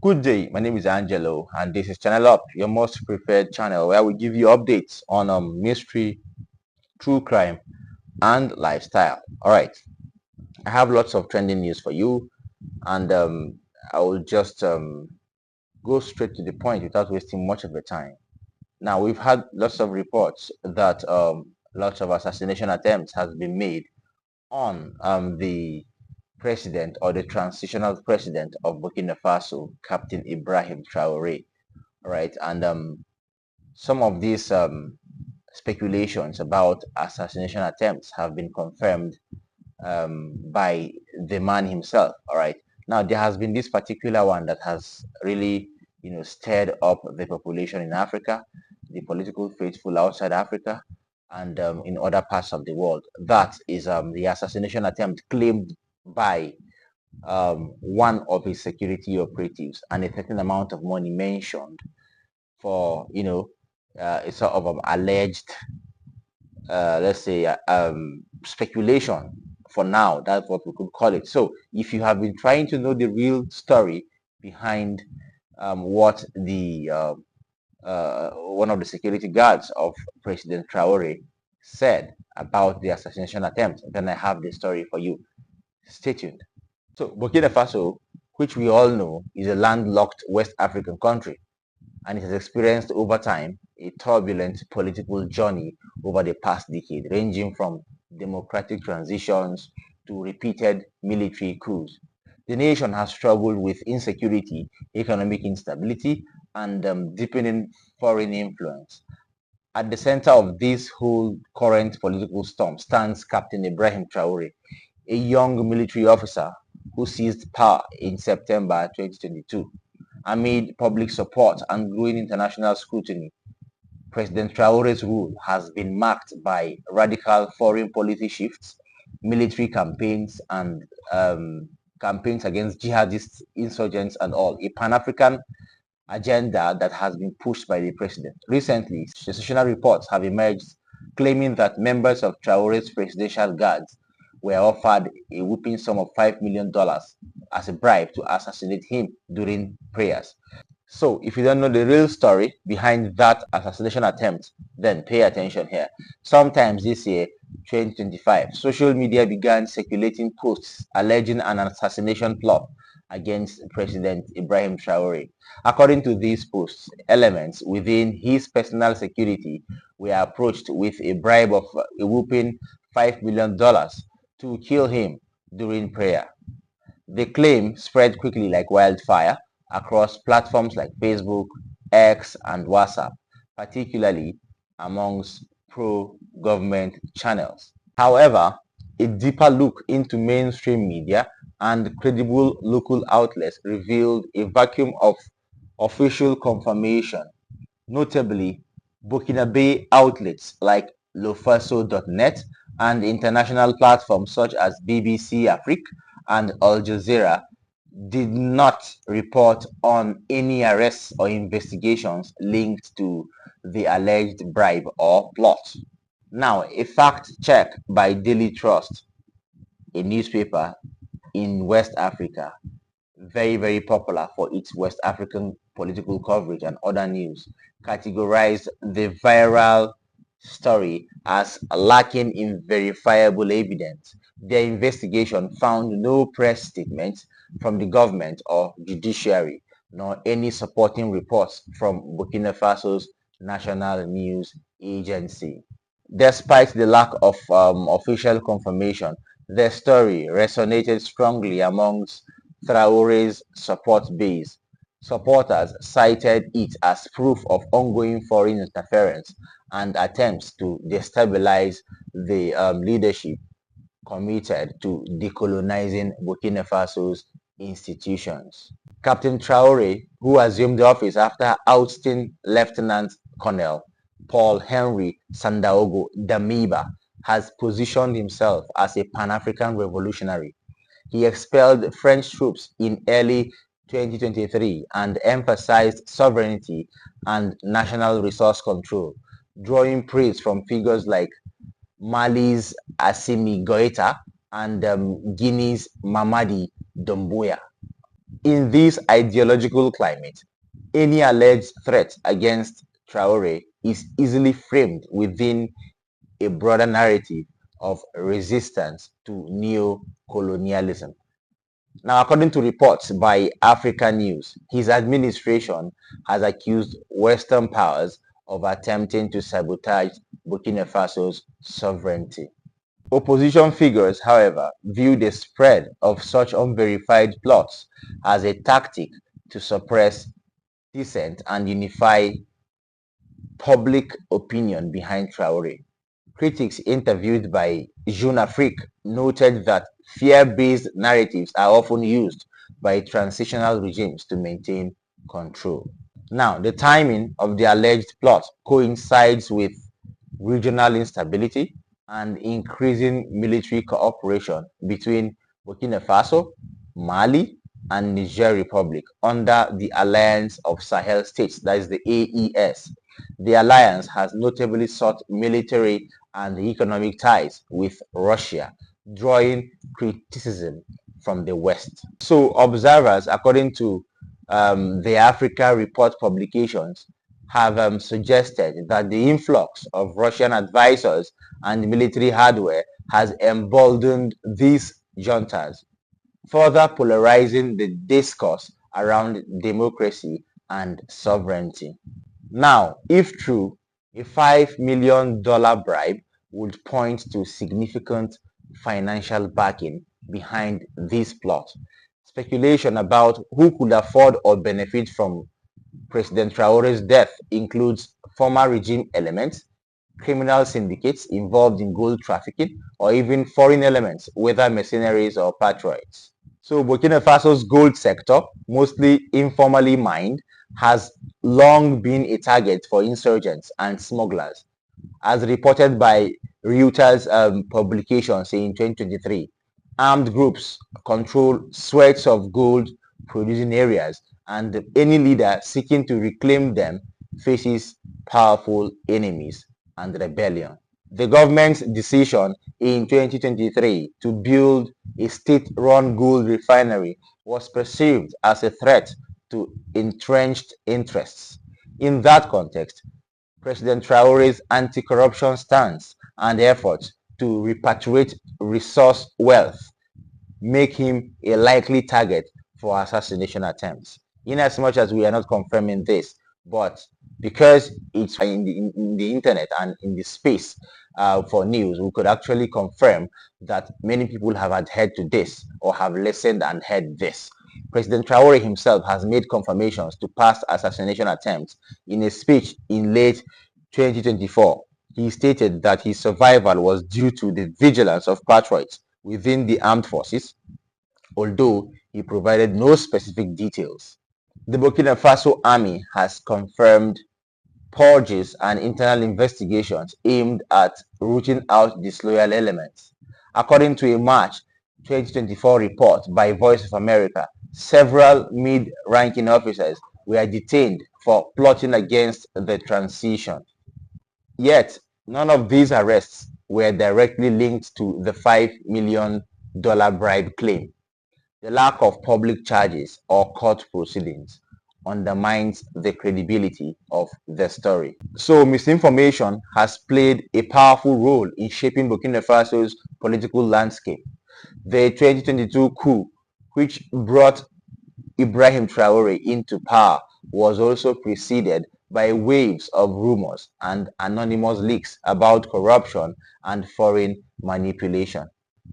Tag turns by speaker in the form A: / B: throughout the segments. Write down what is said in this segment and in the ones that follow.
A: Good day, my name is Angelo, and this is Channel Up, your most preferred channel where we give you updates on mystery, true crime, and lifestyle. All right, I have lots of trending news for you, and I will just go straight to the point without wasting much of the time. Now, we've had lots of reports that lots of assassination attempts has been made on the president or the transitional president of Burkina Faso, Captain Ibrahim Traore. All right, and some of these speculations about assassination attempts have been confirmed by the man himself. All right, now there has been this particular one that has really, stirred up the population in Africa, the political faithful outside Africa, and in other parts of the world. That is the assassination attempt claimed by one of his security operatives, and a certain amount of money mentioned for a sort of alleged let's say speculation. For now, that's what we could call it. So if you have been trying to know the real story behind what the one of the security guards of President Traore said about the assassination attempt, then I have the story for you. Stay tuned. So Burkina Faso, which we all know is a landlocked West African country, and it has experienced over time a turbulent political journey over the past decade, ranging from democratic transitions to repeated military coups. The nation has struggled with insecurity, economic instability, and deepening foreign influence. At the center of this whole current political storm stands Captain Ibrahim Traore, a young military officer who seized power in September 2022. Amid public support and growing international scrutiny, President Traore's rule has been marked by radical foreign policy shifts, military campaigns, and campaigns against jihadist insurgents and all. A Pan-African agenda that has been pushed by the president. Recently, sensational reports have emerged claiming that members of Traore's presidential guards were offered a whopping sum of $5 million as a bribe to assassinate him during prayers. So, if you don't know the real story behind that assassination attempt, then pay attention here. Sometimes this year, 2025, social media began circulating posts alleging an assassination plot against President Ibrahim Traore. According to these posts, elements within his personal security were approached with a bribe of a whopping $5 million to kill him during prayer. The claim spread quickly like wildfire across platforms like Facebook, X, and WhatsApp, particularly amongst pro-government channels. However, a deeper look into mainstream media and credible local outlets revealed a vacuum of official confirmation. Notably, Burkinabe outlets like lofaso.net and international platforms such as BBC Afrique and Al Jazeera did not report on any arrests or investigations linked to the alleged bribe or plot. Now, a fact check by Daily Trust, a newspaper in West Africa, very, very popular for its West African political coverage and other news, categorized the viral story as lacking in verifiable evidence. Their investigation found no press statements from the government or judiciary, nor any supporting reports from Burkina Faso's national news agency. Despite the lack of official confirmation, the story resonated strongly amongst Traore's support base. Supporters cited it as proof of ongoing foreign interference and attempts to destabilize the leadership committed to decolonizing Burkina Faso's institutions. Captain Traore, who assumed the office after ousting Lieutenant Colonel Paul Henry Sandaogo Damiba, has positioned himself as a Pan-African revolutionary. He expelled French troops in early 2023 and emphasized sovereignty and national resource control, drawing praise from figures like Mali's Assimi Goïta and Guinea's Mamadi Doumbouya. In this ideological climate, any alleged threat against Traore is easily framed within a broader narrative of resistance to neo-colonialism. Now, according to reports by Africa News, his administration has accused Western powers of attempting to sabotage Burkina Faso's sovereignty. Opposition figures, however, view the spread of such unverified plots as a tactic to suppress dissent and unify public opinion behind Traore. Critics interviewed by Jeune Afrique noted that fear-based narratives are often used by transitional regimes to maintain control. Now, the timing of the alleged plot coincides with regional instability and increasing military cooperation between Burkina Faso, Mali, and Niger Republic under the Alliance of Sahel States, that is the AES. The alliance has notably sought military and economic ties with Russia, drawing criticism from the West. So observers, according to the Africa Report publications, have suggested that the influx of Russian advisors and military hardware has emboldened these juntas, further polarizing the discourse around democracy and sovereignty. Now, if true, a $5 million bribe would point to significant financial backing behind this plot. Speculation about who could afford or benefit from President Traore's death includes former regime elements, criminal syndicates involved in gold trafficking, or even foreign elements, whether mercenaries or patriots. So Burkina Faso's gold sector, mostly informally mined, has long been a target for insurgents and smugglers. As reported by Reuters publications in 2023, armed groups control swaths of gold producing areas, and any leader seeking to reclaim them faces powerful enemies and rebellion. The government's decision in 2023 to build a state-run gold refinery was perceived as a threat to entrenched interests. In that context, President Traore's anti-corruption stance and efforts to repatriate resource wealth make him a likely target for assassination attempts. In as much as we are not confirming this, but because it's in the internet and in the space for news, we could actually confirm that many people have adhered to this or have listened and heard this. President Traore himself has made confirmations to past assassination attempts. In a speech in late 2024, he stated that his survival was due to the vigilance of patriots within the armed forces, although he provided no specific details. The Burkina Faso army has confirmed purges and internal investigations aimed at rooting out disloyal elements. According to a March 2024 report by Voice of America, several mid-ranking officers were detained for plotting against the transition. Yet, none of these arrests were directly linked to the $5 million bribe claim. The lack of public charges or court proceedings undermines the credibility of the story. So misinformation has played a powerful role in shaping Burkina Faso's political landscape. The 2022 coup, which brought Ibrahim Traore into power, was also preceded by waves of rumors and anonymous leaks about corruption and foreign manipulation.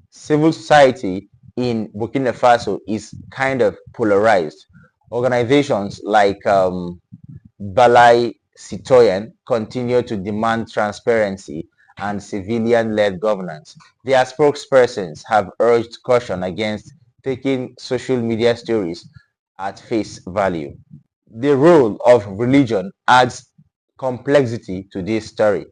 A: Civil society in Burkina Faso is kind of polarized. Organizations like Balai Citoyen continue to demand transparency and civilian-led governance. Their spokespersons have urged caution against taking social media stories at face value. The role of religion adds complexity to this story.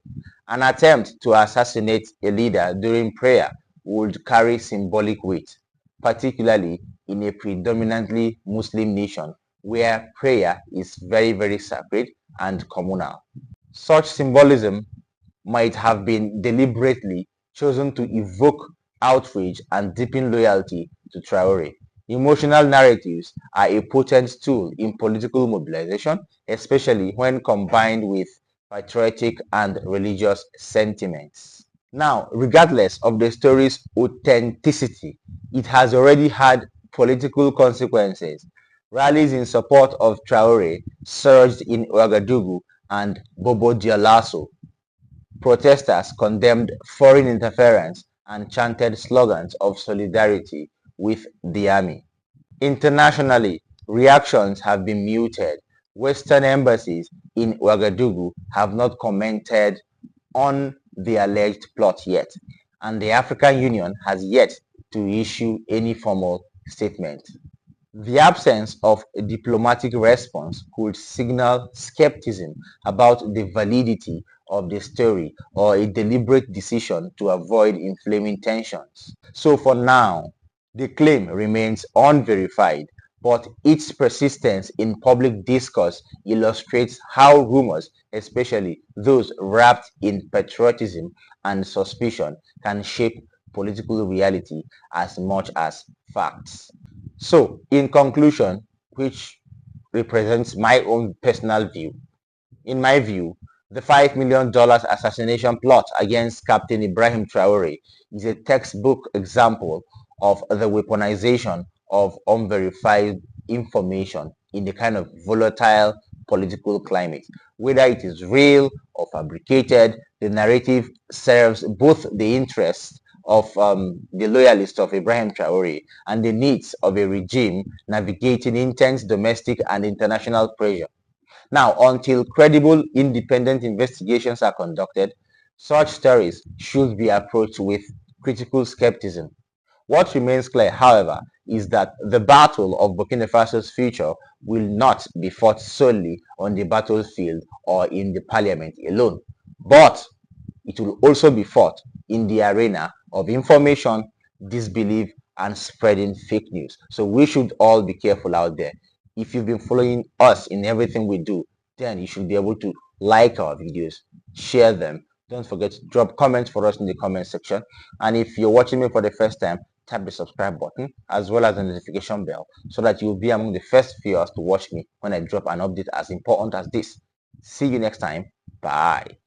A: An attempt to assassinate a leader during prayer would carry symbolic weight, particularly in a predominantly Muslim nation where prayer is very, very sacred and communal. Such symbolism might have been deliberately chosen to evoke outrage and deepen loyalty to Traore. Emotional narratives are a potent tool in political mobilization, especially when combined with patriotic and religious sentiments. Now, regardless of the story's authenticity, it has already had political consequences. Rallies in support of Traore surged in Ouagadougou and Bobo Dioulasso. Protesters condemned foreign interference and chanted slogans of solidarity with the army. Internationally, reactions have been muted. Western embassies in Ouagadougou have not commented on the alleged plot yet, and the African Union has yet to issue any formal statement. The absence of a diplomatic response could signal skepticism about the validity of the story or a deliberate decision to avoid inflaming tensions. So for now, the claim remains unverified, but its persistence in public discourse illustrates how rumors, especially those wrapped in patriotism and suspicion, can shape political reality as much as facts. So, in conclusion, which represents my own personal view, in my view, the $5 million assassination plot against Captain Ibrahim Traore is a textbook example of the weaponization of unverified information in the kind of volatile political climate. Whether it is real or fabricated, the narrative serves both the interests of the loyalists of Ibrahim Traore and the needs of a regime navigating intense domestic and international pressure. Now, until credible independent investigations are conducted, such stories should be approached with critical skepticism. What remains clear, however, is that the battle of Burkina Faso's future will not be fought solely on the battlefield or in the parliament alone, but it will also be fought in the arena of information, disbelief, and spreading fake news. So we should all be careful out there. If you've been following us in everything we do, then you should be able to like our videos, share them. Don't forget to drop comments for us in the comment section. And if you're watching me for the first time, tap the subscribe button as well as the notification bell so that you'll be among the first viewers to watch me when I drop an update as important as this. See you next time. Bye.